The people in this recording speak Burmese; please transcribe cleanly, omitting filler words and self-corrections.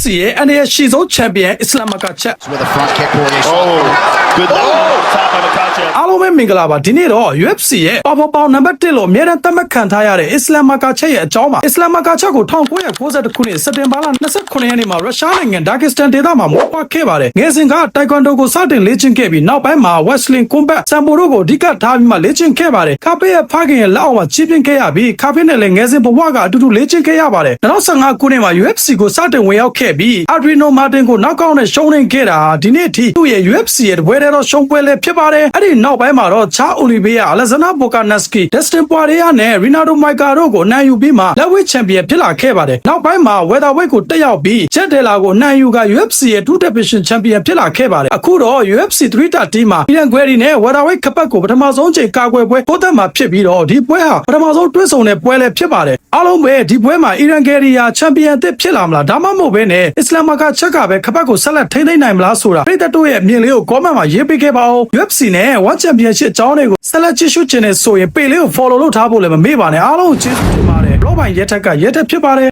UFC ရဲ့အနေနဲ့ရှီဆုံးချန်ပီယံအစ္စလာမ်မာကာချက် with a front kick for this. Good top by Makachev. အားလုံးပဲမင်္ဂလာပါဒီနေ့တော့ UFC ရဲ့ပေါင်နံပါတ်1လို့အမြဲတမ်းသတ်မှတ်ခံထားရတဲ့အစ္စလာမ်မာကာချက်ရဲ့အကြောင်းပါအစ္စလာမ်မာကာချက်ကို1992ခုနှစ်စက်တင်ဘာလ29ရက်နေ့မှာရုရှားနိုင်ငံဒါဂစ္စတန်ဒေသမှာမွေးဖွားခဲ့ပါတယ်ငယ်စဉ်ကတိုက်ကွန်ဒိုကိုစတင်လေ့ကျင့်ခဲ့ပြီးနောက်ပိုင်းမှာ Wrestling Combat Sambo တို့ကိုအဓိကထားပြီးမှလေ့ကျင့်ခဲ့ပါတယ်ကာဖေရဲ့ဖခင်ရဲ့လက်အောက်မှာကြီးပြင်းခဲ့ရပြီးကာဖေနဲ့လည်းငယ်စဉ်ဘဝကအတူတူလေ့ကျင့်ခဲ့ရပါတယ်2015ခုနှစ်မှာ UFC ကိုစတင်ဝင်ရောက်ခဲ့ပြီး Adriano Martin ကိုနောက်ကောက်နဲ့ရှုံးနိမ့်ခဲ့တာဒီနေ့အထိသူ့ရဲ့ UFC ရဲ့ဘွဲတဲ့တော့ရှုံးပွဲလည်းဖြစ်ပါတယ်အဲ့ဒီနောက်ပိုင်းမှာတော့ချာအိုလီဗီယာအလက်ဇန်နာဘိုကာနက်စကီဒက်စတင်ပွာရီယာနဲ့ရီနာဒိုမိုက်ကာတို့ကိုအနိုင်ယူပြီးမှလက်ဝှေ့ချန်ပီယံဖြစ်လာခဲ့ပါတယ်နောက်ပိုင်းမှာဝက်ဒါဝိတ်ကိုတက်ရောက်ပြီးချက်တယ်လာကိုအနိုင်ယူက UFC ရဲ့2 division ချန်ပီယံဖြစ်လာခဲ့ပါတယ်အခုတော့ UFC 3 တာတီးမှာအီရန်ဂွယ်ရီနဲ့ဝက်ဒါဝိတ်ခပတ်ကိုပထမဆုံးချိန်ကာကွယ်ပွဲပို့သက်မှာဖြစ်ပြီးတော့ဒီပွဲဟာပထမဆုံးတွဲဆုံတဲ့ပွဲလည်းဖြစ်ပါတယ်အားလုံးပဲဒီပွဲမှာအီရန်ဂွယ်ရီယာချန်ပီယံအသစ်ဖြစ်လာမလားဒါမှမဟုတ်ဘဲနဲ့အစ္စလာမ်မာကာချက်ကပဲခပတ်ကိုဆက်လက်ထိန်းသိမ်းနိုင်မလားဆိုတာပြည်သက်တို့ရဲ့အမြင်လေးကို comment မှာရေးပေးခဲ့ပါဦး UFC နဲ့ One Championship အကြောင်းတွေကိုဆက်လက်ကြည့်ရှုချင်တဲ့ဆိုရင် page လေးကို follow လုပ်ထားဖို့လည်းမမေ့ပါနဲ့အားလုံးကိုကျေးဇူးတင်ပါတယ် blog ပိုင်းရက်ထက်ကရက်ထက်ဖြစ်ပါတယ်